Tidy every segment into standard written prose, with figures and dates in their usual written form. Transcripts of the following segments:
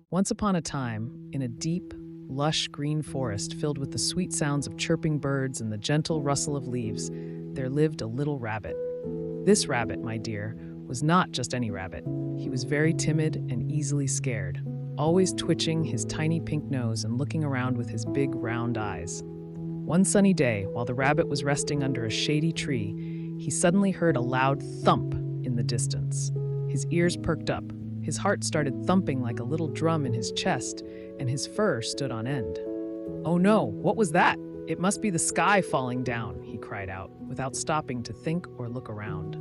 Once upon a time, in a deep, lush green forest filled with the sweet sounds of chirping birds and the gentle rustle of leaves, there lived a little rabbit. This rabbit, my dear, was not just any rabbit. He was very timid and easily scared, always twitching his tiny pink nose and looking around with his big round eyes. One sunny day, while the rabbit was resting under a shady tree, he suddenly heard a loud thump in the distance. His ears perked up. His heart started thumping like a little drum in his chest, and his fur stood on end. "Oh no, what was that? It must be the sky falling down," he cried out, without stopping to think or look around.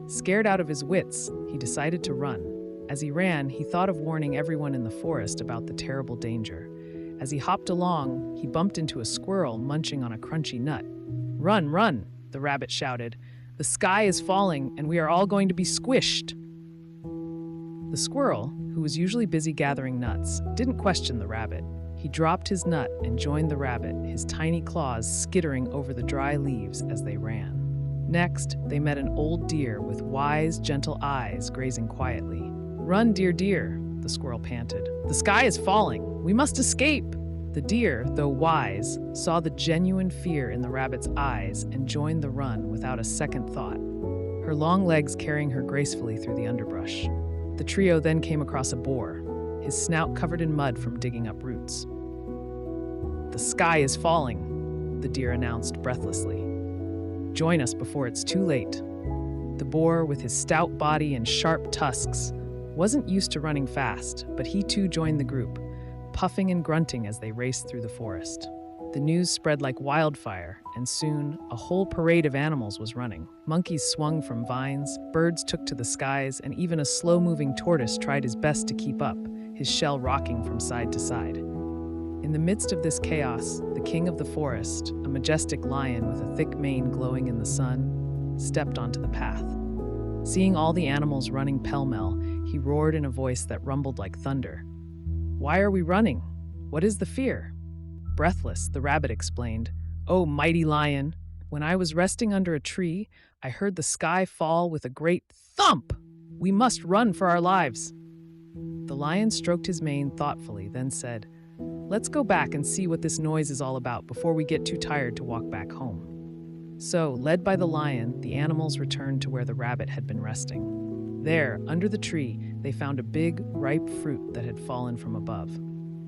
Scared out of his wits, he decided to run. As he ran, he thought of warning everyone in the forest about the terrible danger. As he hopped along, he bumped into a squirrel munching on a crunchy nut. "Run, run!" the rabbit shouted. "The sky is falling, and we are all going to be squished." The squirrel, who was usually busy gathering nuts, didn't question the rabbit. He dropped his nut and joined the rabbit, his tiny claws skittering over the dry leaves as they ran. Next, they met an old deer with wise, gentle eyes grazing quietly. "Run, dear deer," the squirrel panted. "The sky is falling. We must escape." The deer, though wise, saw the genuine fear in the rabbit's eyes and joined the run without a second thought, her long legs carrying her gracefully through the underbrush. The trio then came across a boar, his snout covered in mud from digging up roots. "The sky is falling," the deer announced breathlessly. "Join us before it's too late." The boar, with his stout body and sharp tusks, wasn't used to running fast, but he too joined the group, puffing and grunting as they raced through the forest. The news spread like wildfire, and soon a whole parade of animals was running. Monkeys swung from vines, birds took to the skies, and even a slow-moving tortoise tried his best to keep up, his shell rocking from side to side. In the midst of this chaos, the king of the forest, a majestic lion with a thick mane glowing in the sun, stepped onto the path. Seeing all the animals running pell-mell, he roared in a voice that rumbled like thunder. "Why are we running? What is the fear?" Breathless, the rabbit explained, "Oh, mighty lion, when I was resting under a tree, I heard the sky fall with a great thump. We must run for our lives." The lion stroked his mane thoughtfully, then said, "Let's go back and see what this noise is all about before we get too tired to walk back home." So, led by the lion, the animals returned to where the rabbit had been resting. There, under the tree, they found a big, ripe fruit that had fallen from above.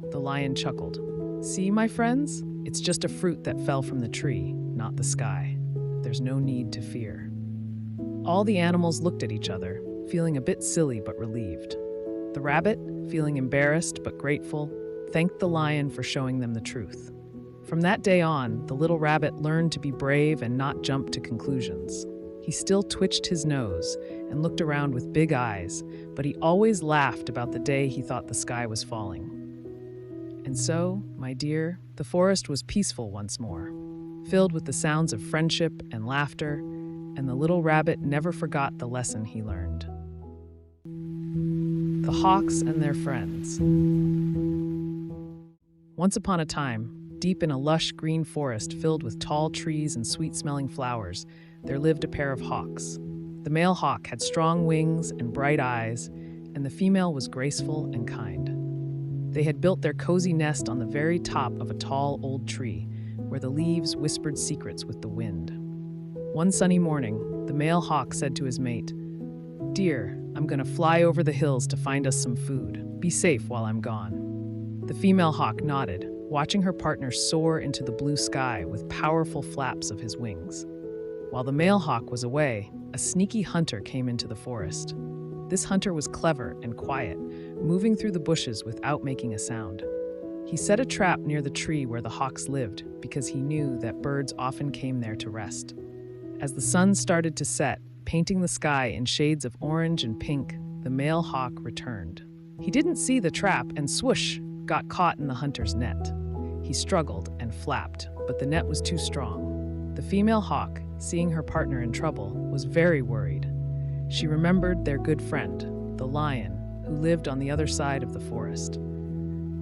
The lion chuckled. "See, my friends? It's just a fruit that fell from the tree, not the sky. There's no need to fear." All the animals looked at each other, feeling a bit silly but relieved. The rabbit, feeling embarrassed but grateful, thanked the lion for showing them the truth. From that day on, the little rabbit learned to be brave and not jump to conclusions. He still twitched his nose and looked around with big eyes, but he always laughed about the day he thought the sky was falling. And so, my dear, the forest was peaceful once more, filled with the sounds of friendship and laughter, and the little rabbit never forgot the lesson he learned. The Hawks and Their Friends. Once upon a time, deep in a lush green forest filled with tall trees and sweet-smelling flowers, there lived a pair of hawks. The male hawk had strong wings and bright eyes, and the female was graceful and kind. They had built their cozy nest on the very top of a tall old tree, where the leaves whispered secrets with the wind. One sunny morning, the male hawk said to his mate, "Dear, I'm going to fly over the hills to find us some food. Be safe while I'm gone." The female hawk nodded, watching her partner soar into the blue sky with powerful flaps of his wings. While the male hawk was away, a sneaky hunter came into the forest. This hunter was clever and quiet, moving through the bushes without making a sound. He set a trap near the tree where the hawks lived because he knew that birds often came there to rest. As the sun started to set, painting the sky in shades of orange and pink, the male hawk returned. He didn't see the trap and swoosh, got caught in the hunter's net. He struggled and flapped, but the net was too strong. The female hawk, seeing her partner in trouble, was very worried. She remembered their good friend, the lion, who lived on the other side of the forest.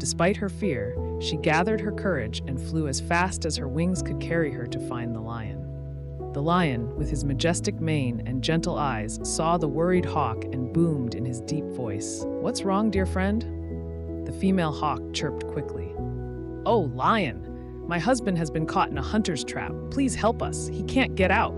Despite her fear, she gathered her courage and flew as fast as her wings could carry her to find the lion. The lion, with his majestic mane and gentle eyes, saw the worried hawk and boomed in his deep voice. "What's wrong, dear friend?" The female hawk chirped quickly. "Oh, lion! My husband has been caught in a hunter's trap. Please help us. He can't get out."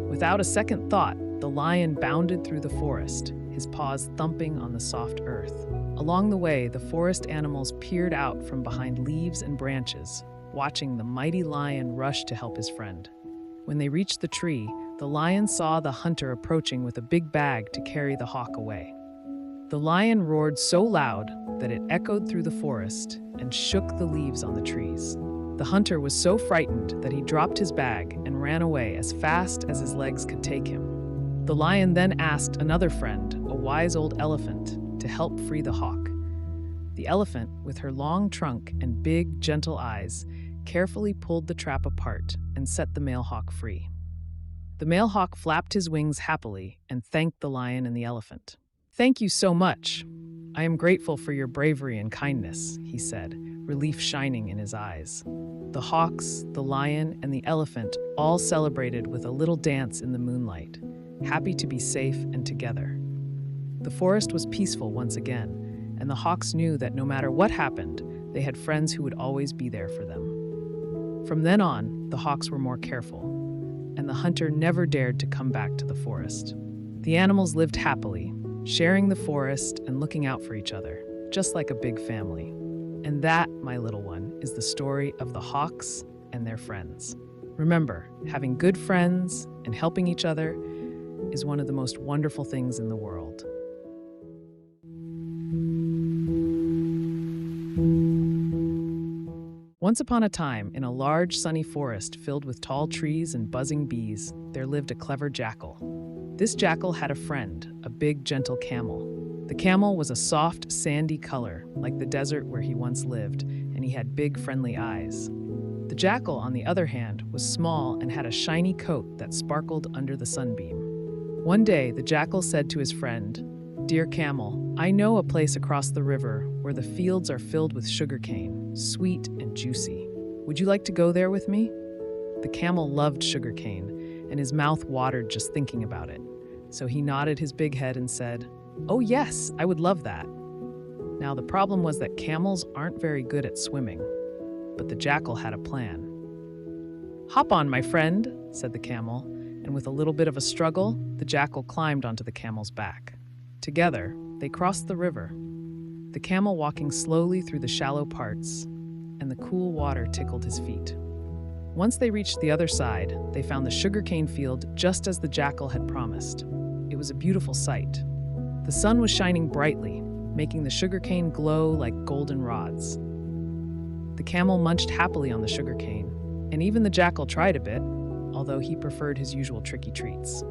Without a second thought, the lion bounded through the forest, his paws thumping on the soft earth. Along the way, the forest animals peered out from behind leaves and branches, watching the mighty lion rush to help his friend. When they reached the tree, the lion saw the hunter approaching with a big bag to carry the hawk away. The lion roared so loud that it echoed through the forest and shook the leaves on the trees. The hunter was so frightened that he dropped his bag and ran away as fast as his legs could take him. The lion then asked another friend, a wise old elephant, to help free the hawk. The elephant, with her long trunk and big, gentle eyes, carefully pulled the trap apart and set the male hawk free. The male hawk flapped his wings happily and thanked the lion and the elephant. "Thank you so much. I am grateful for your bravery and kindness," he said, relief shining in his eyes. The hawks, the lion, and the elephant all celebrated with a little dance in the moonlight, happy to be safe and together. The forest was peaceful once again, and the hawks knew that no matter what happened, they had friends who would always be there for them. From then on, the hawks were more careful, and the hunter never dared to come back to the forest. The animals lived happily, sharing the forest and looking out for each other, just like a big family. And that, my little one, is the story of the hawks and their friends. Remember, having good friends and helping each other is one of the most wonderful things in the world. Once upon a time, in a large sunny forest filled with tall trees and buzzing bees, there lived a clever jackal. This jackal had a friend, a big, gentle camel. The camel was a soft, sandy color, like the desert where he once lived, and he had big, friendly eyes. The jackal, on the other hand, was small and had a shiny coat that sparkled under the sunbeam. One day, the jackal said to his friend, "Dear camel, I know a place across the river where the fields are filled with sugarcane, sweet and juicy. Would you like to go there with me?" The camel loved sugarcane, and his mouth watered just thinking about it. So he nodded his big head and said, "Oh yes, I would love that." Now the problem was that camels aren't very good at swimming, but the jackal had a plan. "Hop on, my friend," said the camel, and with a little bit of a struggle, the jackal climbed onto the camel's back. Together, they crossed the river, the camel walking slowly through the shallow parts, and the cool water tickled his feet. Once they reached the other side, they found the sugarcane field just as the jackal had promised. It was a beautiful sight. The sun was shining brightly, making the sugarcane glow like golden rods. The camel munched happily on the sugarcane, and even the jackal tried a bit, although he preferred his usual tricky treats.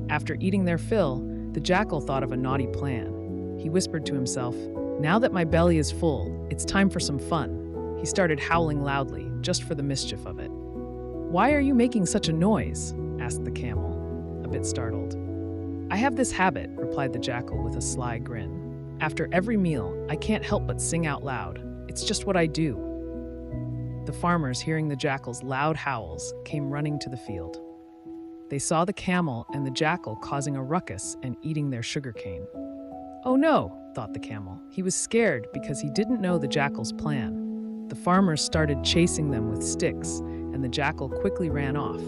After eating their fill, the jackal thought of a naughty plan. He whispered to himself, "Now that my belly is full, it's time for some fun." He started howling loudly, just for the mischief of it. "Why are you making such a noise?" asked the camel, a bit startled. "I have this habit," replied the jackal with a sly grin. "After every meal, I can't help but sing out loud. It's just what I do." The farmers, hearing the jackal's loud howls, came running to the field. They saw the camel and the jackal causing a ruckus and eating their sugarcane. "Oh no," thought the camel. He was scared because he didn't know the jackal's plan. The farmers started chasing them with sticks, and the jackal quickly ran off,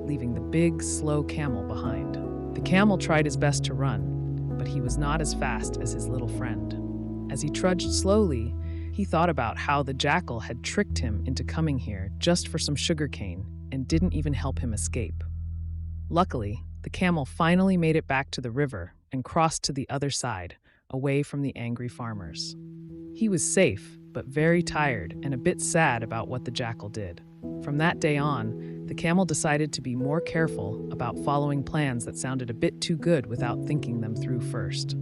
leaving the big, slow camel behind. The camel tried his best to run, but he was not as fast as his little friend. As he trudged slowly, he thought about how the jackal had tricked him into coming here just for some sugarcane and didn't even help him escape. Luckily, the camel finally made it back to the river and crossed to the other side, away from the angry farmers. He was safe, but very tired and a bit sad about what the jackal did. From that day on, the camel decided to be more careful about following plans that sounded a bit too good without thinking them through first.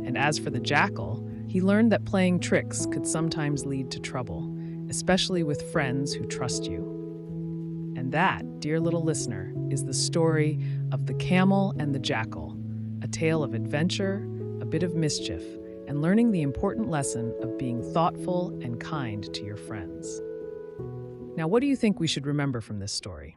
And as for the jackal, he learned that playing tricks could sometimes lead to trouble, especially with friends who trust you. And that, dear little listener, is the story of the camel and the jackal, a tale of adventure, a bit of mischief, and learning the important lesson of being thoughtful and kind to your friends. Now, what do you think we should remember from this story?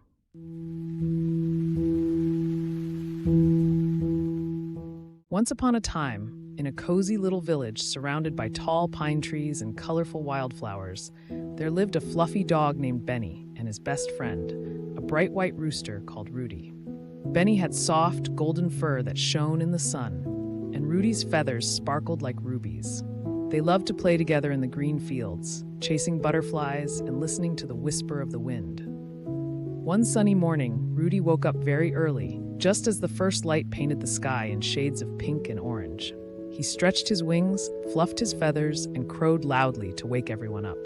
Once upon a time, in a cozy little village surrounded by tall pine trees and colorful wildflowers, there lived a fluffy dog named Benny and his best friend, a bright white rooster called Rudy. Benny had soft, golden fur that shone in the sun, and Rudy's feathers sparkled like rubies. They loved to play together in the green fields, chasing butterflies and listening to the whisper of the wind. One sunny morning, Rudy woke up very early, just as the first light painted the sky in shades of pink and orange. He stretched his wings, fluffed his feathers, and crowed loudly to wake everyone up.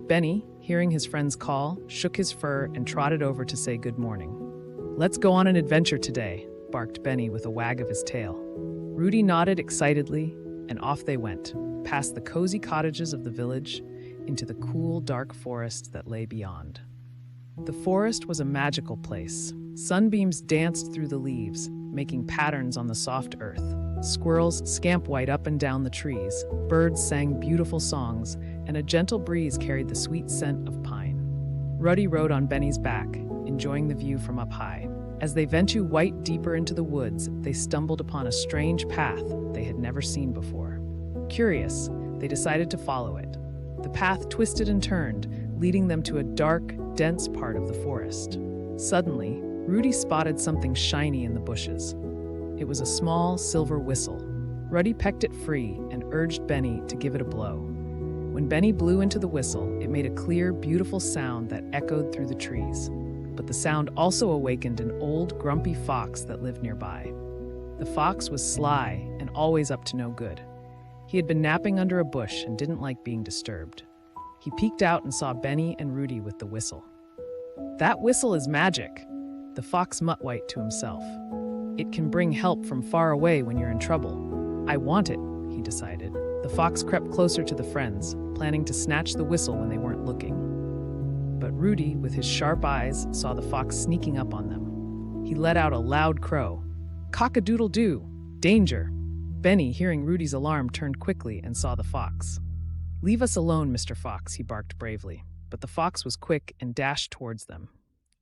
Benny, hearing his friend's call, shook his fur and trotted over to say good morning. "Let's go on an adventure today," barked Benny with a wag of his tail. Rudy nodded excitedly, and off they went, past the cozy cottages of the village, into the cool, dark forest that lay beyond. The forest was a magical place. Sunbeams danced through the leaves, making patterns on the soft earth. Squirrels scampwhite up and down the trees, birds sang beautiful songs, and a gentle breeze carried the sweet scent of pine. Rudy rode on Benny's back, enjoying the view from up high. As they ventured white deeper into the woods, they stumbled upon a strange path they had never seen before. Curious, they decided to follow it. The path twisted and turned, leading them to a dark, dense part of the forest. Suddenly, Rudy spotted something shiny in the bushes. It was a small silver whistle. Rudy pecked it free and urged Benny to give it a blow. When Benny blew into the whistle, it made a clear, beautiful sound that echoed through the trees. But the sound also awakened an old, grumpy fox that lived nearby. The fox was sly and always up to no good. He had been napping under a bush and didn't like being disturbed. He peeked out and saw Benny and Rudy with the whistle. "That whistle is magic," the fox muttwhite to himself. "It can bring help from far away when you're in trouble. I want it," he decided. The fox crept closer to the friends, planning to snatch the whistle when they weren't looking. But Rudy, with his sharp eyes, saw the fox sneaking up on them. He let out a loud crow. "Cock-a-doodle-doo! Danger!" Benny, hearing Rudy's alarm, turned quickly and saw the fox. "Leave us alone, Mr. Fox," he barked bravely. But the fox was quick and dashed towards them.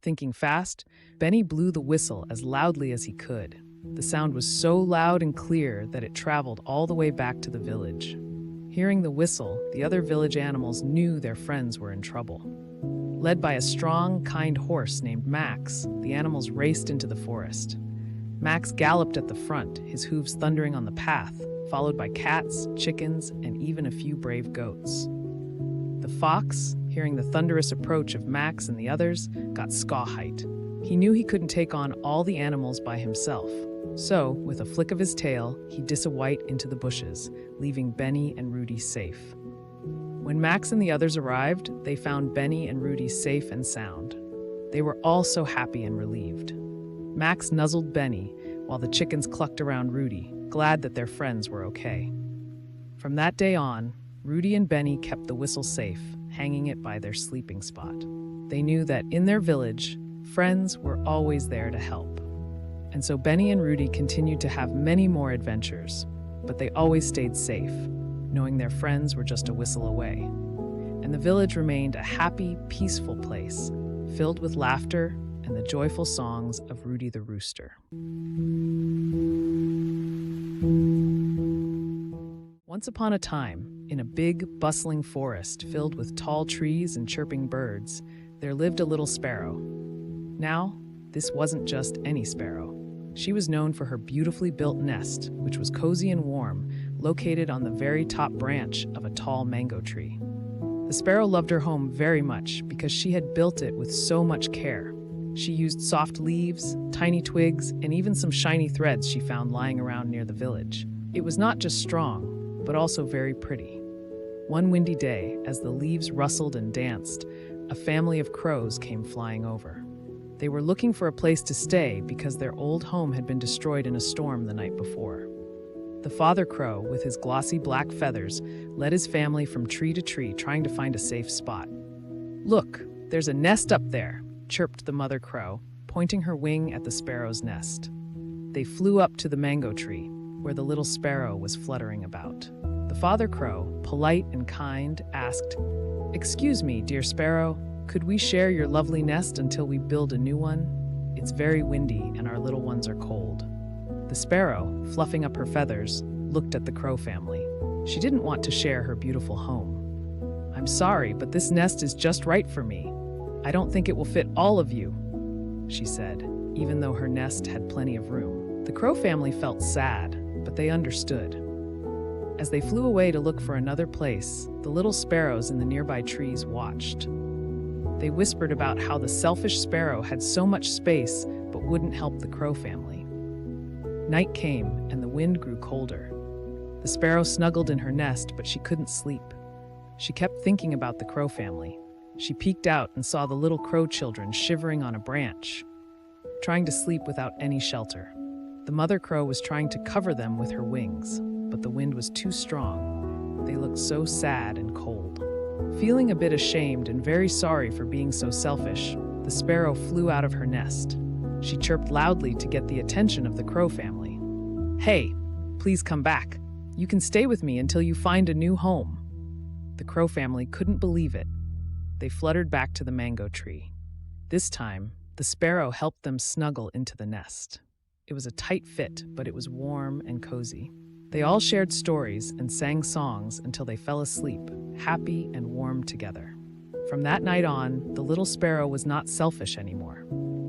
Thinking fast, Benny blew the whistle as loudly as he could. The sound was so loud and clear that it traveled all the way back to the village. Hearing the whistle, the other village animals knew their friends were in trouble. Led by a strong, kind horse named Max, the animals raced into the forest. Max galloped at the front, his hooves thundering on the path, followed by cats, chickens, and even a few brave goats. The fox, hearing the thunderous approach of Max and the others, got skaw-height. He knew he couldn't take on all the animals by himself. So, with a flick of his tail, he dis-a-white into the bushes, leaving Benny and Rudy safe. When Max and the others arrived, they found Benny and Rudy safe and sound. They were all so happy and relieved. Max nuzzled Benny, while the chickens clucked around Rudy, glad that their friends were okay. From that day on, Rudy and Benny kept the whistle safe, hanging it by their sleeping spot. They knew that in their village, friends were always there to help. And so Benny and Rudy continued to have many more adventures, but they always stayed safe, knowing their friends were just a whistle away. And the village remained a happy, peaceful place, filled with laughter and the joyful songs of Rudy the Rooster. Once upon a time, in a big, bustling forest filled with tall trees and chirping birds, there lived a little sparrow. Now, this wasn't just any sparrow. She was known for her beautifully built nest, which was cozy and warm, located on the very top branch of a tall mango tree. The sparrow loved her home very much because she had built it with so much care. She used soft leaves, tiny twigs, and even some shiny threads she found lying around near the village. It was not just strong, but also very pretty. One windy day, as the leaves rustled and danced, a family of crows came flying over. They were looking for a place to stay because their old home had been destroyed in a storm the night before. The father crow, with his glossy black feathers, led his family from tree to tree trying to find a safe spot. "Look, there's a nest up there," chirped the mother crow, pointing her wing at the sparrow's nest. They flew up to the mango tree. where the little sparrow was fluttering about. The father crow, polite and kind, asked, "Excuse me, dear sparrow, could we share your lovely nest until we build a new one? It's very windy and our little ones are cold." The sparrow, fluffing up her feathers, looked at the crow family. She didn't want to share her beautiful home. "I'm sorry, but this nest is just right for me. I don't think it will fit all of you," she said, even though her nest had plenty of room. The crow family felt sad, but they understood. As they flew away to look for another place, the little sparrows in the nearby trees watched. They whispered about how the selfish sparrow had so much space but wouldn't help the crow family. Night came and the wind grew colder. The sparrow snuggled in her nest, but she couldn't sleep. She kept thinking about the crow family. She peeked out and saw the little crow children shivering on a branch, trying to sleep without any shelter. The mother crow was trying to cover them with her wings, but the wind was too strong. They looked so sad and cold. Feeling a bit ashamed and very sorry for being so selfish, the sparrow flew out of her nest. She chirped loudly to get the attention of the crow family. "Hey, please come back. You can stay with me until you find a new home." The crow family couldn't believe it. They fluttered back to the mango tree. This time, the sparrow helped them snuggle into the nest. It was a tight fit, but it was warm and cozy. They all shared stories and sang songs until they fell asleep, happy and warm together. From that night on, the little sparrow was not selfish anymore.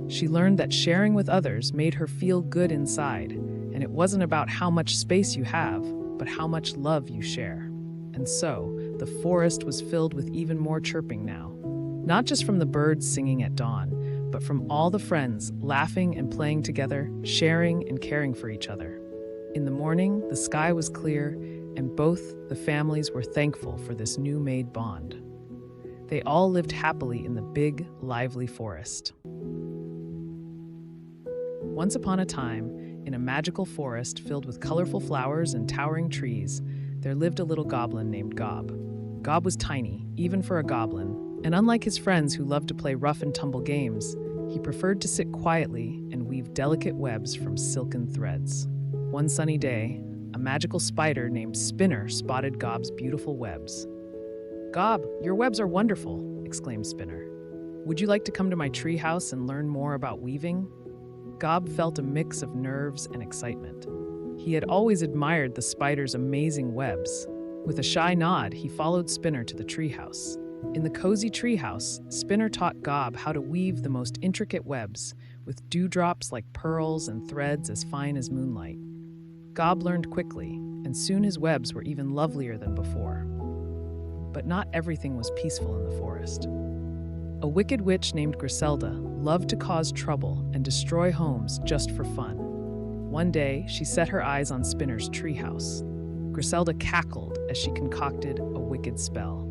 She learned that sharing with others made her feel good inside, and it wasn't about how much space you have, but how much love you share. And so, the forest was filled with even more chirping now. Not just from the birds singing at dawn, but from all the friends laughing and playing together, sharing and caring for each other. In the morning, the sky was clear, and both the families were thankful for this new-made bond. They all lived happily in the big, lively forest. Once upon a time, in a magical forest filled with colorful flowers and towering trees, there lived a little goblin named Gob. Gob was tiny, even for a goblin, and unlike his friends who loved to play rough-and-tumble games, he preferred to sit quietly and weave delicate webs from silken threads. One sunny day, a magical spider named Spinner spotted Gob's beautiful webs. "Gob, your webs are wonderful," exclaimed Spinner. "Would you like to come to my treehouse and learn more about weaving?" Gob felt a mix of nerves and excitement. He had always admired the spider's amazing webs. With a shy nod, he followed Spinner to the treehouse. In the cozy treehouse, Spinner taught Gob how to weave the most intricate webs, with dewdrops like pearls and threads as fine as moonlight. Gob learned quickly, and soon his webs were even lovelier than before. But not everything was peaceful in the forest. A wicked witch named Griselda loved to cause trouble and destroy homes just for fun. One day, she set her eyes on Spinner's treehouse. Griselda cackled as she concocted a wicked spell.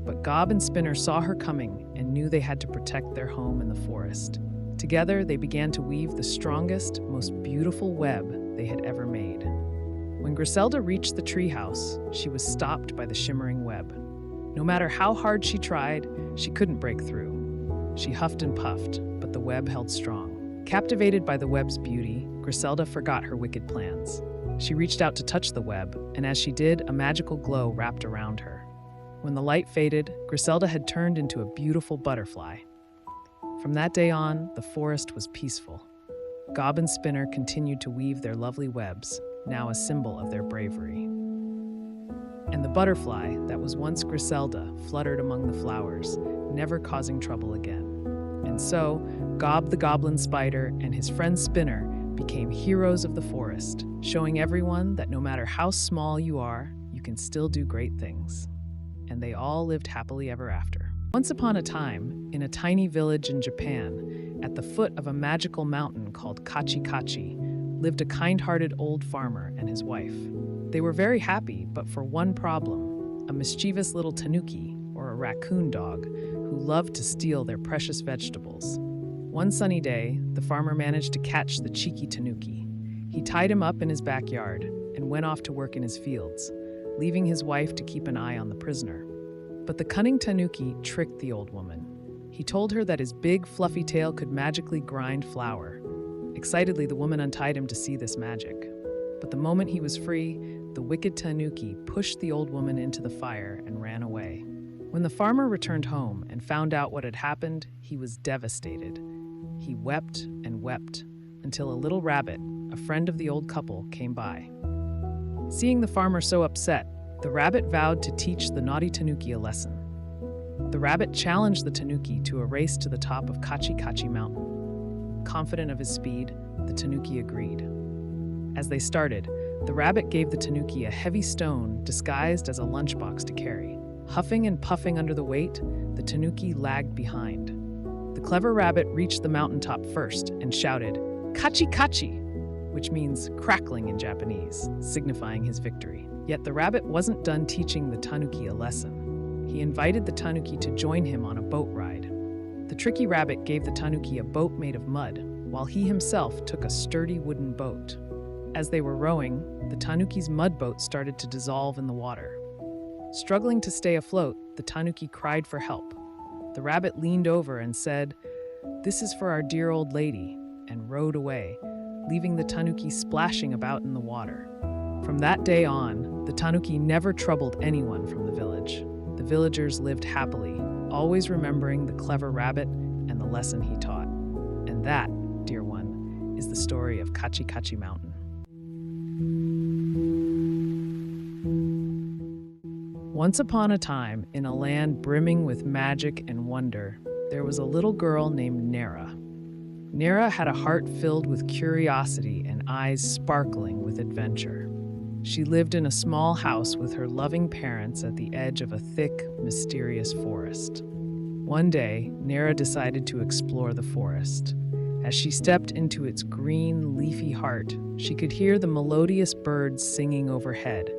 But Gob and Spinner saw her coming and knew they had to protect their home in the forest. Together, they began to weave the strongest, most beautiful web they had ever made. When Griselda reached the treehouse, she was stopped by the shimmering web. No matter how hard she tried, she couldn't break through. She huffed and puffed, but the web held strong. Captivated by the web's beauty, Griselda forgot her wicked plans. She reached out to touch the web, and as she did, a magical glow wrapped around her. When the light faded, Griselda had turned into a beautiful butterfly. From that day on, the forest was peaceful. Gob and Spinner continued to weave their lovely webs, now a symbol of their bravery. And the butterfly that was once Griselda fluttered among the flowers, never causing trouble again. And so, Gob the goblin spider and his friend Spinner became heroes of the forest, showing everyone that no matter how small you are, you can still do great things. And they all lived happily ever after. Once upon a time, in a tiny village in Japan, at the foot of a magical mountain called Kachi, lived a kind-hearted old farmer and his wife. They were very happy, but for one problem: a mischievous little tanuki, or a raccoon dog, who loved to steal their precious vegetables. One sunny day, the farmer managed to catch the cheeky tanuki. He tied him up in his backyard and went off to work in his fields, leaving his wife to keep an eye on the prisoner. But the cunning tanuki tricked the old woman. He told her that his big, fluffy tail could magically grind flour. Excitedly, the woman untied him to see this magic. But the moment he was free, the wicked tanuki pushed the old woman into the fire and ran away. When the farmer returned home and found out what had happened, he was devastated. He wept and wept until a little rabbit, a friend of the old couple, came by. Seeing the farmer so upset, the rabbit vowed to teach the naughty tanuki a lesson. The rabbit challenged the tanuki to a race to the top of Kachi Kachi Mountain. Confident of his speed, the tanuki agreed. As they started, the rabbit gave the tanuki a heavy stone disguised as a lunchbox to carry. Huffing and puffing under the weight, the tanuki lagged behind. The clever rabbit reached the mountaintop first and shouted, "Kachi Kachi!" which means crackling in Japanese, signifying his victory. Yet the rabbit wasn't done teaching the tanuki a lesson. He invited the tanuki to join him on a boat ride. The tricky rabbit gave the tanuki a boat made of mud, while he himself took a sturdy wooden boat. As they were rowing, the tanuki's mud boat started to dissolve in the water. Struggling to stay afloat, the tanuki cried for help. The rabbit leaned over and said, "This is for our dear old lady," and rowed away, leaving the tanuki splashing about in the water. From that day on, the tanuki never troubled anyone from the village. The villagers lived happily, always remembering the clever rabbit and the lesson he taught. And that, dear one, is the story of Kachi Kachi Mountain. Once upon a time, in a land brimming with magic and wonder, there was a little girl named Nera. Nera had a heart filled with curiosity and eyes sparkling with adventure. She lived in a small house with her loving parents at the edge of a thick, mysterious forest. One day, Nera decided to explore the forest. As she stepped into its green, leafy heart, she could hear the melodious birds singing overhead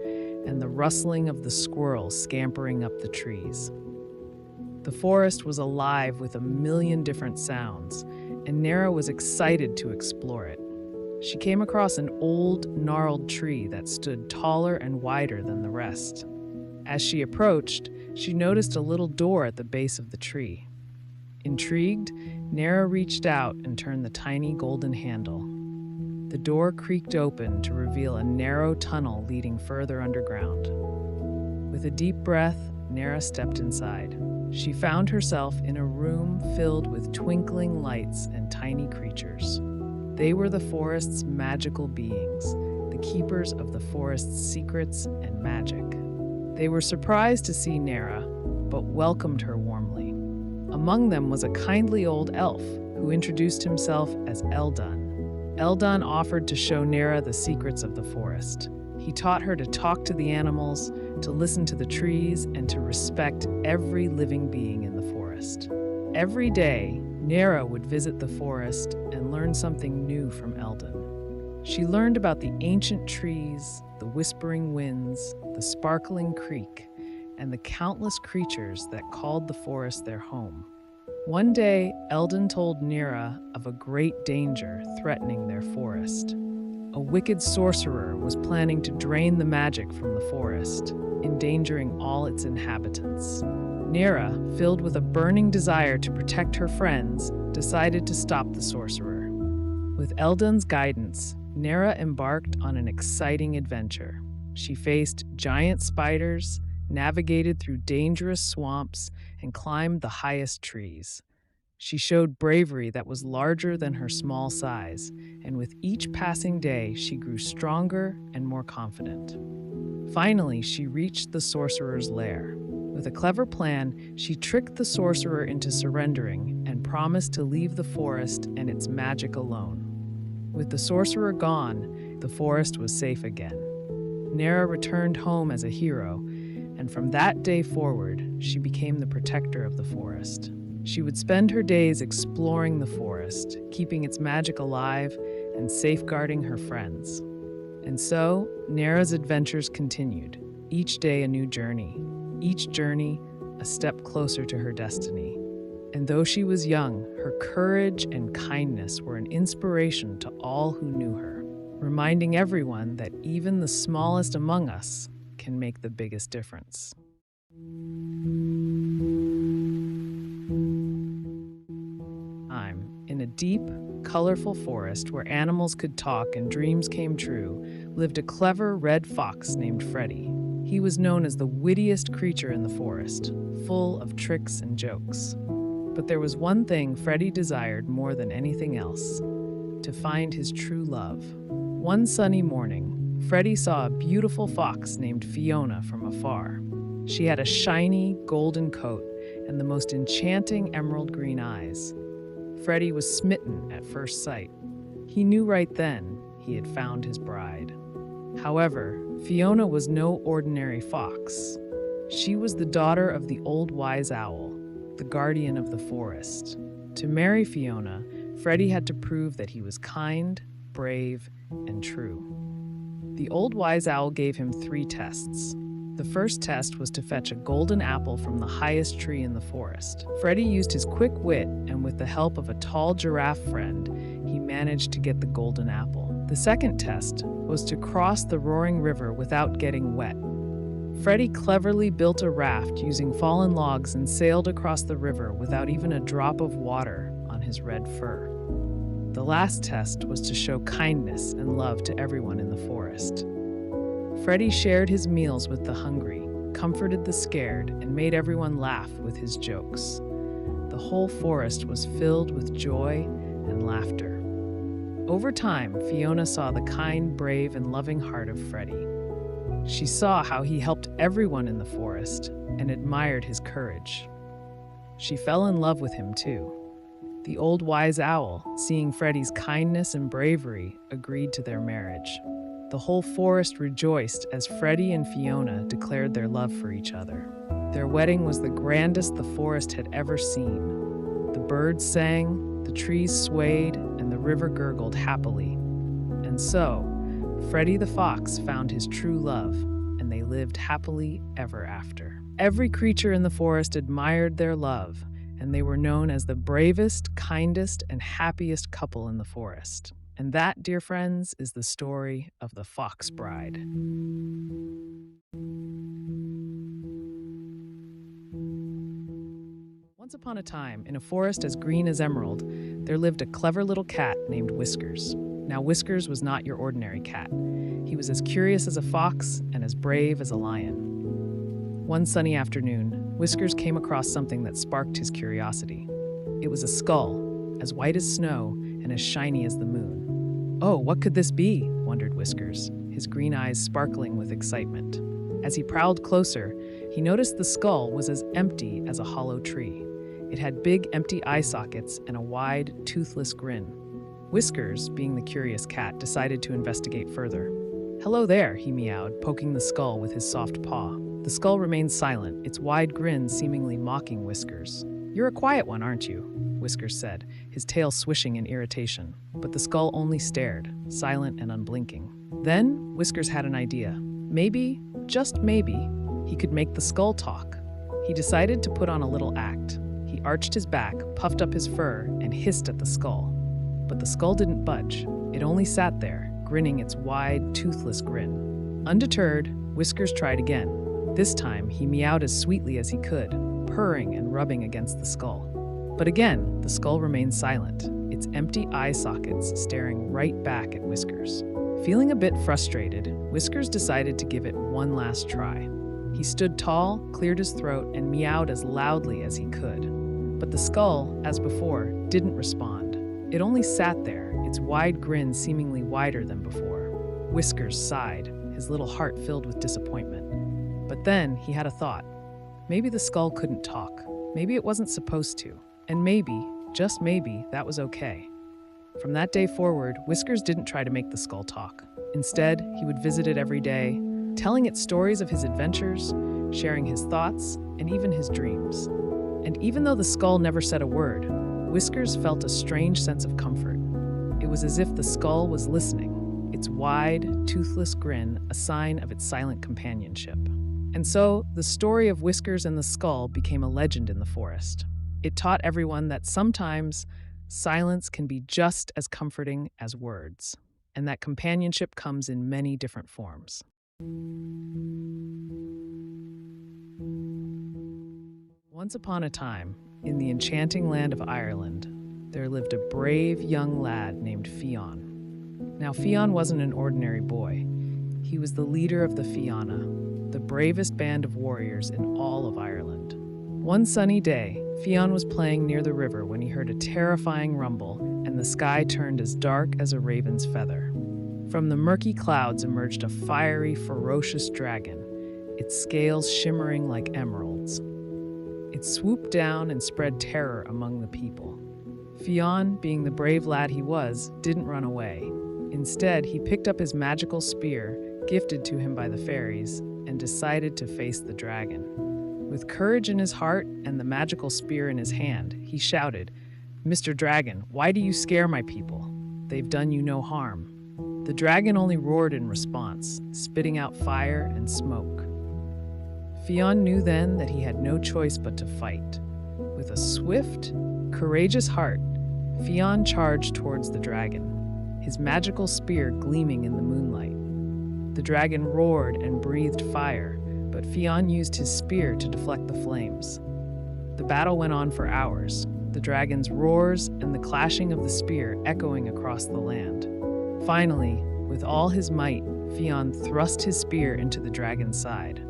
and the rustling of the squirrels scampering up the trees. The forest was alive with a million different sounds, and Nera was excited to explore it. She came across an old, gnarled tree that stood taller and wider than the rest. As she approached, she noticed a little door at the base of the tree. Intrigued, Nera reached out and turned the tiny golden handle. The door creaked open to reveal a narrow tunnel leading further underground. With a deep breath, Nera stepped inside. She found herself in a room filled with twinkling lights and tiny creatures. They were the forest's magical beings, the keepers of the forest's secrets and magic. They were surprised to see Nera, but welcomed her warmly. Among them was a kindly old elf who introduced himself as Eldon. Eldon offered to show Nera the secrets of the forest. He taught her to talk to the animals, to listen to the trees, and to respect every living being in the forest. Every day, Nera would visit the forest and learn something new from Eldon. She learned about the ancient trees, the whispering winds, the sparkling creek, and the countless creatures that called the forest their home. One day, Eldon told Nera of a great danger threatening their forest. A wicked sorcerer was planning to drain the magic from the forest, endangering all its inhabitants. Nera, filled with a burning desire to protect her friends, decided to stop the sorcerer. With Eldon's guidance, Nera embarked on an exciting adventure. She faced giant spiders, navigated through dangerous swamps, and climbed the highest trees. She showed bravery that was larger than her small size, and with each passing day, she grew stronger and more confident. Finally, she reached the sorcerer's lair. With a clever plan, she tricked the sorcerer into surrendering and promised to leave the forest and its magic alone. With the sorcerer gone, the forest was safe again. Nera returned home as a hero, and from that day forward, she became the protector of the forest. She would spend her days exploring the forest, keeping its magic alive and safeguarding her friends. And so, Nera's adventures continued, each day a new journey, each journey a step closer to her destiny. And though she was young, her courage and kindness were an inspiration to all who knew her, reminding everyone that even the smallest among us can make the biggest difference. In a deep, colorful forest where animals could talk and dreams came true, lived a clever red fox named Freddie. He was known as the wittiest creature in the forest, full of tricks and jokes. But there was one thing Freddie desired more than anything else: to find his true love. One sunny morning, Freddie saw a beautiful fox named Fiona from afar. She had a shiny, golden coat and the most enchanting emerald green eyes. Freddie was smitten at first sight. He knew right then he had found his bride. However, Fiona was no ordinary fox. She was the daughter of the old wise owl, the guardian of the forest. To marry Fiona, Freddie had to prove that he was kind, brave, and true. The old wise owl gave him 3 tests. The first test was to fetch a golden apple from the highest tree in the forest. Freddie used his quick wit, and with the help of a tall giraffe friend, he managed to get the golden apple. The second test was to cross the roaring river without getting wet. Freddie cleverly built a raft using fallen logs and sailed across the river without even a drop of water on his red fur. The last test was to show kindness and love to everyone in the forest. Freddie shared his meals with the hungry, comforted the scared, and made everyone laugh with his jokes. The whole forest was filled with joy and laughter. Over time, Fiona saw the kind, brave, and loving heart of Freddie. She saw how he helped everyone in the forest and admired his courage. She fell in love with him too. The old wise owl, seeing Freddie's kindness and bravery, agreed to their marriage. The whole forest rejoiced as Freddie and Fiona declared their love for each other. Their wedding was the grandest the forest had ever seen. The birds sang, the trees swayed, and the river gurgled happily. And so, Freddie the fox found his true love, and they lived happily ever after. Every creature in the forest admired their love, and they were known as the bravest, kindest, and happiest couple in the forest. And that, dear friends, is the story of the Fox Bride. Once upon a time, in a forest as green as emerald, there lived a clever little cat named Whiskers. Now, Whiskers was not your ordinary cat. He was as curious as a fox and as brave as a lion. One sunny afternoon, Whiskers came across something that sparked his curiosity. It was a skull, as white as snow and as shiny as the moon. "Oh, what could this be?" wondered Whiskers, his green eyes sparkling with excitement. As he prowled closer, he noticed the skull was as empty as a hollow tree. It had big, empty eye sockets and a wide, toothless grin. Whiskers, being the curious cat, decided to investigate further. "Hello there," he meowed, poking the skull with his soft paw. The skull remained silent, its wide grin seemingly mocking Whiskers. "You're a quiet one, aren't you?" Whiskers said, his tail swishing in irritation. But the skull only stared, silent and unblinking. Then Whiskers had an idea. Maybe, just maybe, he could make the skull talk. He decided to put on a little act. He arched his back, puffed up his fur, and hissed at the skull. But the skull didn't budge. It only sat there, grinning its wide, toothless grin. Undeterred, Whiskers tried again. This time, he meowed as sweetly as he could, purring and rubbing against the skull. But again, the skull remained silent, its empty eye sockets staring right back at Whiskers. Feeling a bit frustrated, Whiskers decided to give it one last try. He stood tall, cleared his throat, and meowed as loudly as he could. But the skull, as before, didn't respond. It only sat there, its wide grin seemingly wider than before. Whiskers sighed, his little heart filled with disappointment. But then he had a thought. Maybe the skull couldn't talk. Maybe it wasn't supposed to. And maybe, just maybe, that was okay. From that day forward, Whiskers didn't try to make the skull talk. Instead, he would visit it every day, telling it stories of his adventures, sharing his thoughts, and even his dreams. And even though the skull never said a word, Whiskers felt a strange sense of comfort. It was as if the skull was listening, its wide, toothless grin a sign of its silent companionship. And so, the story of Whiskers and the skull became a legend in the forest. It taught everyone that sometimes silence can be just as comforting as words, and that companionship comes in many different forms. Once upon a time, in the enchanting land of Ireland, there lived a brave young lad named Fionn. Now, Fionn wasn't an ordinary boy. He was the leader of the Fianna, the bravest band of warriors in all of Ireland. One sunny day, Fionn was playing near the river when he heard a terrifying rumble, and the sky turned as dark as a raven's feather. From the murky clouds emerged a fiery, ferocious dragon, its scales shimmering like emeralds. It swooped down and spread terror among the people. Fionn, being the brave lad he was, didn't run away. Instead, he picked up his magical spear, gifted to him by the fairies, and decided to face the dragon. With courage in his heart and the magical spear in his hand, he shouted, "Mr. Dragon, why do you scare my people? They've done you no harm." The dragon only roared in response, spitting out fire and smoke. Fionn knew then that he had no choice but to fight. With a swift, courageous heart, Fionn charged towards the dragon, his magical spear gleaming in the moonlight. The dragon roared and breathed fire, but Fionn used his spear to deflect the flames. The battle went on for hours, the dragon's roars and the clashing of the spear echoing across the land. Finally, with all his might, Fionn thrust his spear into the dragon's side.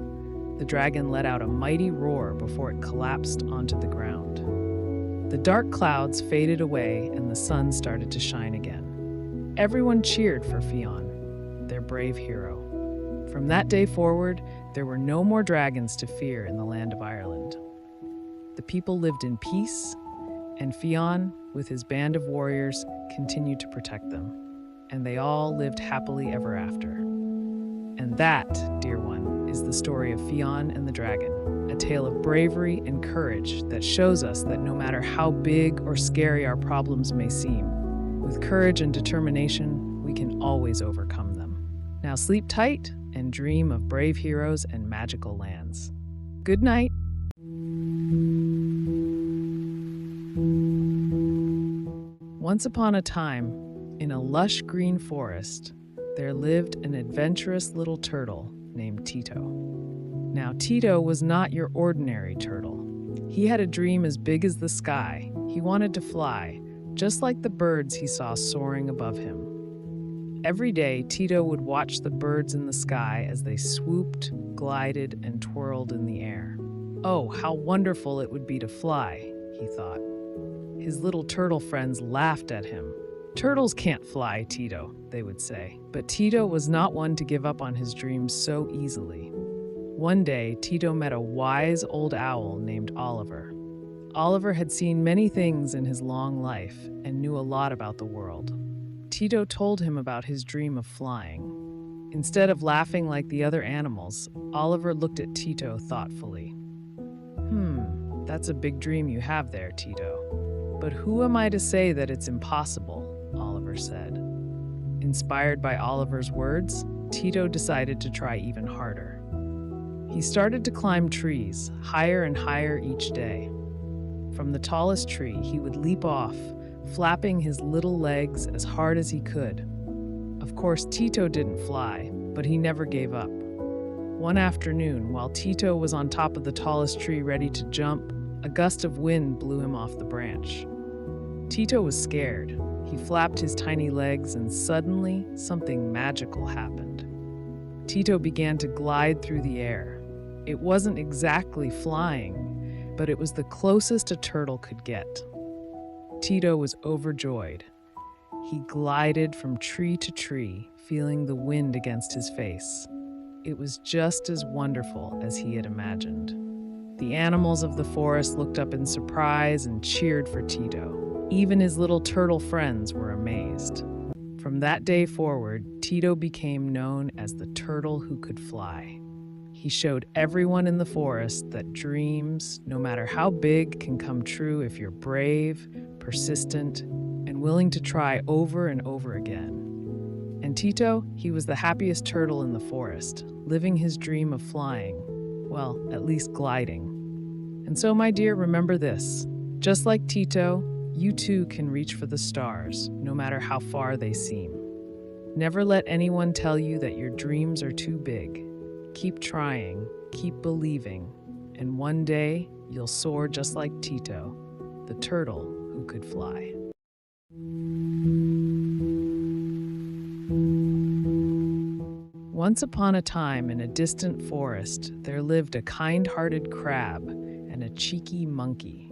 The dragon let out a mighty roar before it collapsed onto the ground. The dark clouds faded away and the sun started to shine again. Everyone cheered for Fionn, their brave hero. From that day forward, there were no more dragons to fear in the land of Ireland. The people lived in peace, and Fionn, with his band of warriors, continued to protect them. And they all lived happily ever after. And that, dear one, is the story of Fionn and the Dragon, a tale of bravery and courage that shows us that no matter how big or scary our problems may seem, with courage and determination, we can always overcome them. Now sleep tight and dream of brave heroes and magical lands. Good night. Once upon a time, in a lush green forest, there lived an adventurous little turtle named Tito. Now, Tito was not your ordinary turtle. He had a dream as big as the sky. He wanted to fly, just like the birds he saw soaring above him. Every day, Tito would watch the birds in the sky as they swooped, glided, and twirled in the air. Oh, how wonderful it would be to fly, he thought. His little turtle friends laughed at him. "Turtles can't fly, Tito," they would say. But Tito was not one to give up on his dreams so easily. One day, Tito met a wise old owl named Oliver. Oliver had seen many things in his long life and knew a lot about the world. Tito told him about his dream of flying. Instead of laughing like the other animals, Oliver looked at Tito thoughtfully. That's a big dream you have there, Tito. But who am I to say that it's impossible?" Oliver said. Inspired by Oliver's words, Tito decided to try even harder. He started to climb trees, higher and higher each day. From the tallest tree, he would leap off, flapping his little legs as hard as he could. Of course, Tito didn't fly, but he never gave up. One afternoon, while Tito was on top of the tallest tree ready to jump, a gust of wind blew him off the branch. Tito was scared. He flapped his tiny legs and suddenly something magical happened. Tito began to glide through the air. It wasn't exactly flying, but it was the closest a turtle could get. Tito was overjoyed. He glided from tree to tree, feeling the wind against his face. It was just as wonderful as he had imagined. The animals of the forest looked up in surprise and cheered for Tito. Even his little turtle friends were amazed. From that day forward, Tito became known as the turtle who could fly. He showed everyone in the forest that dreams, no matter how big, can come true if you're brave, persistent, and willing to try over and over again. And Tito, he was the happiest turtle in the forest, living his dream of flying, well, at least gliding. And so, my dear, remember this. Just like Tito, you too can reach for the stars, no matter how far they seem. Never let anyone tell you that your dreams are too big. Keep trying, keep believing, and one day you'll soar just like Tito, the turtle who could fly. Once upon a time, in a distant forest, there lived a kind-hearted crab and a cheeky monkey.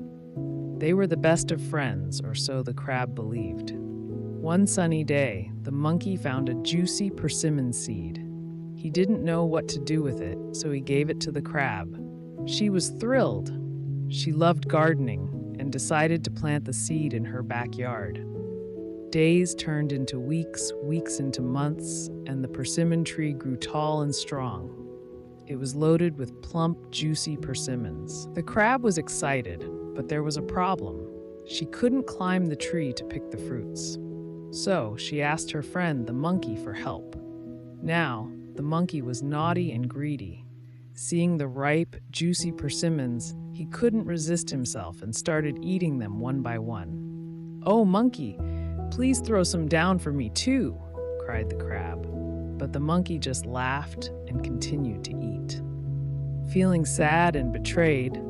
They were the best of friends, or so the crab believed. One sunny day, the monkey found a juicy persimmon seed. He didn't know what to do with it, so he gave it to the crab. She was thrilled. She loved gardening and decided to plant the seed in her backyard. Days turned into weeks, weeks into months, and the persimmon tree grew tall and strong. It was loaded with plump, juicy persimmons. The crab was excited, but there was a problem. She couldn't climb the tree to pick the fruits. So she asked her friend, the monkey, for help. Now, the monkey was naughty and greedy. Seeing the ripe, juicy persimmons, he couldn't resist himself and started eating them one by one. "Oh, monkey, please throw some down for me too," cried the crab. But the monkey just laughed and continued to eat. Feeling sad and betrayed,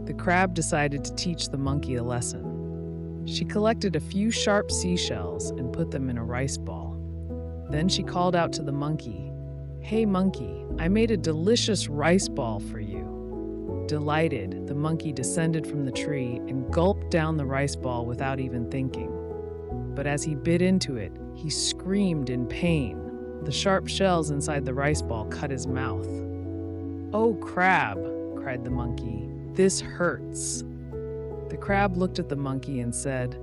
the crab decided to teach the monkey a lesson. She collected a few sharp seashells and put them in a rice ball. Then she called out to the monkey, "Hey monkey, I made a delicious rice ball for you." Delighted, the monkey descended from the tree and gulped down the rice ball without even thinking. But as he bit into it, he screamed in pain. The sharp shells inside the rice ball cut his mouth. "Oh, crab," cried the monkey, "this hurts." The crab looked at the monkey and said,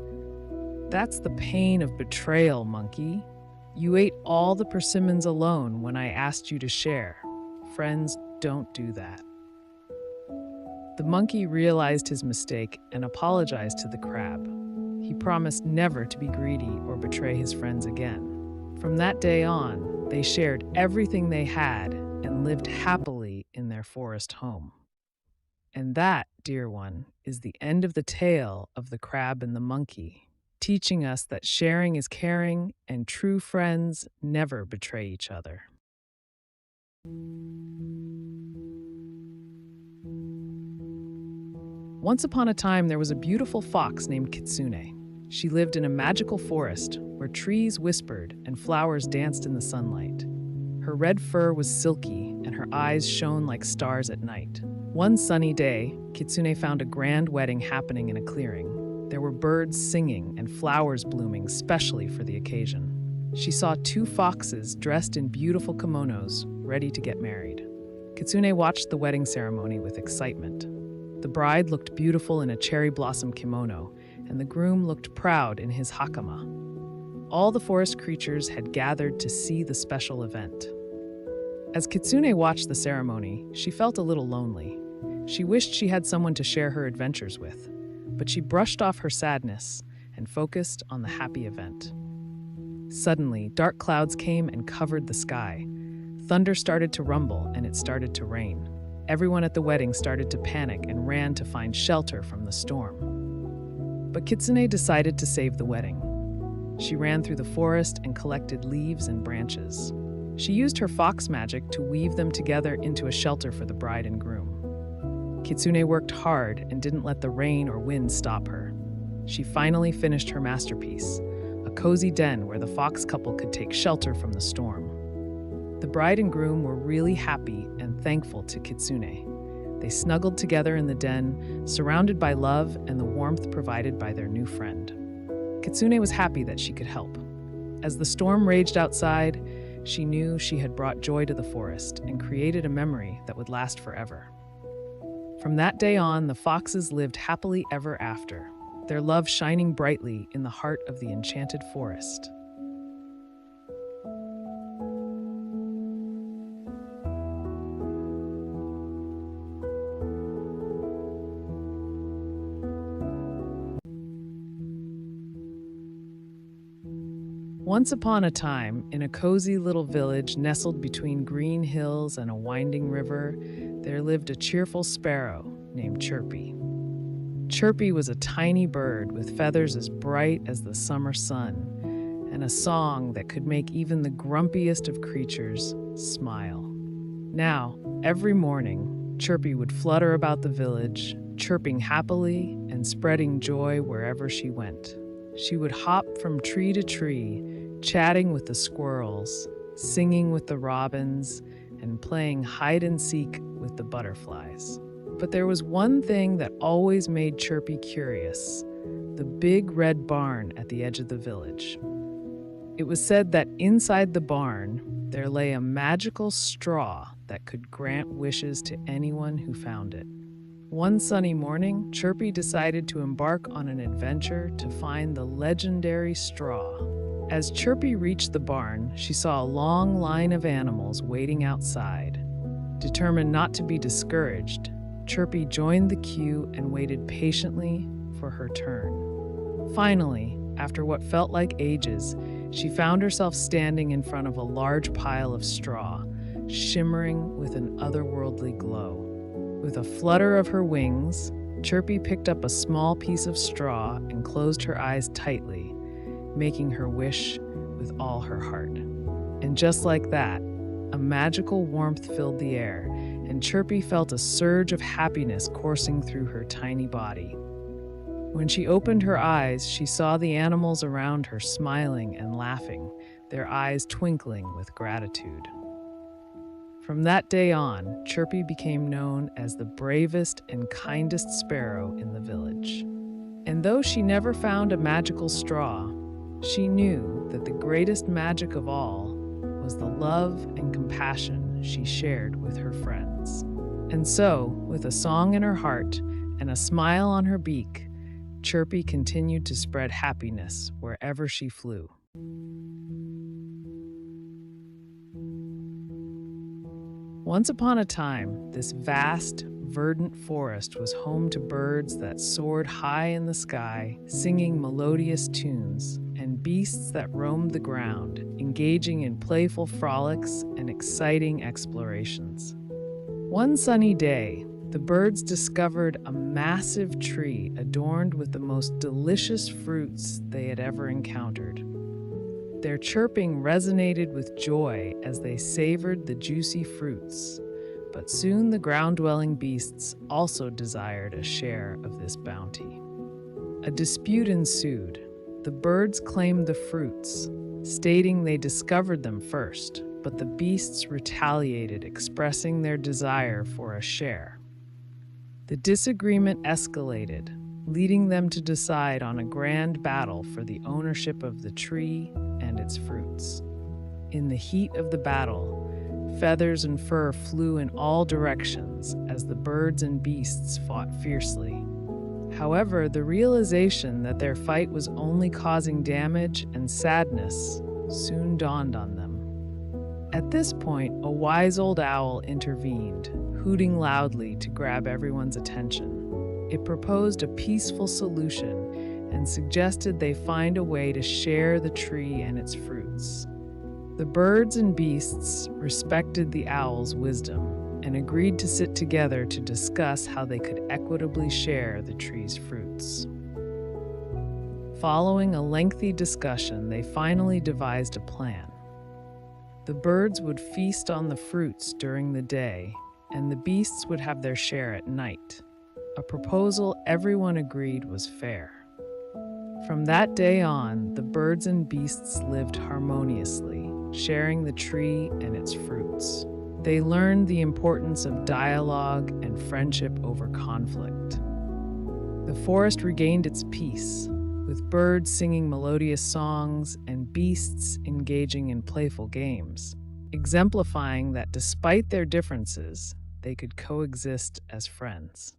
"That's the pain of betrayal, monkey. You ate all the persimmons alone when I asked you to share. Friends don't do that." The monkey realized his mistake and apologized to the crab. He promised never to be greedy or betray his friends again. From that day on, they shared everything they had and lived happily in their forest home. And that, dear one, is the end of the tale of the crab and the monkey, teaching us that sharing is caring and true friends never betray each other. Once upon a time, there was a beautiful fox named Kitsune. She lived in a magical forest where trees whispered and flowers danced in the sunlight. Her red fur was silky and her eyes shone like stars at night. One sunny day, Kitsune found a grand wedding happening in a clearing. There were birds singing and flowers blooming specially for the occasion. She saw two foxes dressed in beautiful kimonos, ready to get married. Kitsune watched the wedding ceremony with excitement. The bride looked beautiful in a cherry blossom kimono, and the groom looked proud in his hakama. All the forest creatures had gathered to see the special event. As Kitsune watched the ceremony, she felt a little lonely. She wished she had someone to share her adventures with, but she brushed off her sadness and focused on the happy event. Suddenly, dark clouds came and covered the sky. Thunder started to rumble and it started to rain. Everyone at the wedding started to panic and ran to find shelter from the storm. But Kitsune decided to save the wedding. She ran through the forest and collected leaves and branches. She used her fox magic to weave them together into a shelter for the bride and groom. Kitsune worked hard and didn't let the rain or wind stop her. She finally finished her masterpiece, a cozy den where the fox couple could take shelter from the storm. The bride and groom were really happy and thankful to Kitsune. They snuggled together in the den, surrounded by love and the warmth provided by their new friend. Kitsune was happy that she could help. As the storm raged outside, she knew she had brought joy to the forest and created a memory that would last forever. From that day on, the foxes lived happily ever after, their love shining brightly in the heart of the enchanted forest. Once upon a time, in a cozy little village nestled between green hills and a winding river, there lived a cheerful sparrow named Chirpy. Chirpy was a tiny bird with feathers as bright as the summer sun and a song that could make even the grumpiest of creatures smile. Now, every morning, Chirpy would flutter about the village, chirping happily and spreading joy wherever she went. She would hop from tree to tree, chatting with the squirrels, singing with the robins, and playing hide and seek with the butterflies. But there was one thing that always made Chirpy curious: the big red barn at the edge of the village. It was said that inside the barn there lay a magical straw that could grant wishes to anyone who found it. One sunny morning, Chirpy decided to embark on an adventure to find the legendary straw. As Chirpy reached the barn, she saw a long line of animals waiting outside. Determined not to be discouraged, Chirpy joined the queue and waited patiently for her turn. Finally, after what felt like ages, she found herself standing in front of a large pile of straw, shimmering with an otherworldly glow. With a flutter of her wings, Chirpy picked up a small piece of straw and closed her eyes tightly, making her wish with all her heart. And just like that, a magical warmth filled the air, and Chirpy felt a surge of happiness coursing through her tiny body. When she opened her eyes, she saw the animals around her smiling and laughing, their eyes twinkling with gratitude. From that day on, Chirpy became known as the bravest and kindest sparrow in the village. And though she never found a magical straw, she knew that the greatest magic of all was the love and compassion she shared with her friends. And so, with a song in her heart and a smile on her beak, Chirpy continued to spread happiness wherever she flew. Once upon a time, this vast, verdant forest was home to birds that soared high in the sky, singing melodious tunes, and beasts that roamed the ground, engaging in playful frolics and exciting explorations. One sunny day, the birds discovered a massive tree adorned with the most delicious fruits they had ever encountered. Their chirping resonated with joy as they savored the juicy fruits, but soon the ground-dwelling beasts also desired a share of this bounty. A dispute ensued. The birds claimed the fruits, stating they discovered them first, but the beasts retaliated, expressing their desire for a share. The disagreement escalated, leading them to decide on a grand battle for the ownership of the tree and its fruits. In the heat of the battle, feathers and fur flew in all directions as the birds and beasts fought fiercely. However, the realization that their fight was only causing damage and sadness soon dawned on them. At this point, a wise old owl intervened, hooting loudly to grab everyone's attention. It proposed a peaceful solution and suggested they find a way to share the tree and its fruits. The birds and beasts respected the owl's wisdom and agreed to sit together to discuss how they could equitably share the tree's fruits. Following a lengthy discussion, they finally devised a plan. The birds would feast on the fruits during the day, and the beasts would have their share at night, a proposal everyone agreed was fair. From that day on, the birds and beasts lived harmoniously, sharing the tree and its fruits. They learned the importance of dialogue and friendship over conflict. The forest regained its peace, with birds singing melodious songs and beasts engaging in playful games, exemplifying that despite their differences, they could coexist as friends.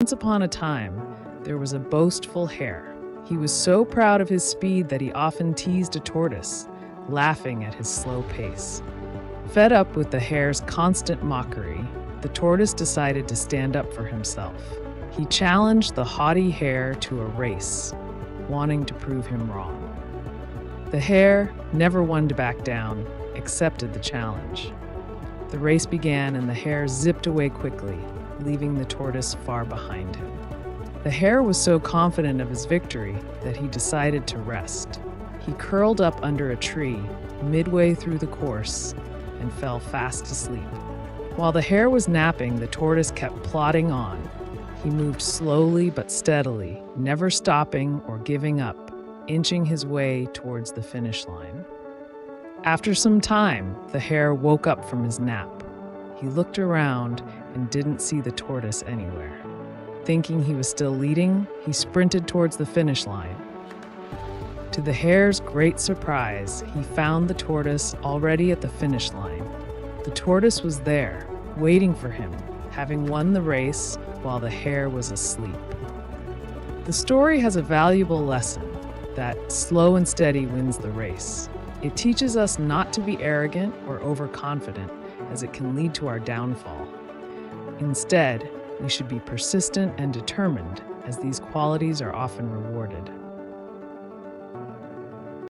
Once upon a time, there was a boastful hare. He was so proud of his speed that he often teased a tortoise, laughing at his slow pace. Fed up with the hare's constant mockery, the tortoise decided to stand up for himself. He challenged the haughty hare to a race, wanting to prove him wrong. The hare, never one to back down, accepted the challenge. The race began and the hare zipped away quickly, leaving the tortoise far behind him. The hare was so confident of his victory that he decided to rest. He curled up under a tree midway through the course and fell fast asleep. While the hare was napping, the tortoise kept plodding on. He moved slowly but steadily, never stopping or giving up, inching his way towards the finish line. After some time, the hare woke up from his nap. He looked around and didn't see the tortoise anywhere. Thinking he was still leading, he sprinted towards the finish line. To the hare's great surprise, he found the tortoise already at the finish line. The tortoise was there, waiting for him, having won the race while the hare was asleep. The story has a valuable lesson that slow and steady wins the race. It teaches us not to be arrogant or overconfident, as it can lead to our downfall. Instead, we should be persistent and determined, as these qualities are often rewarded.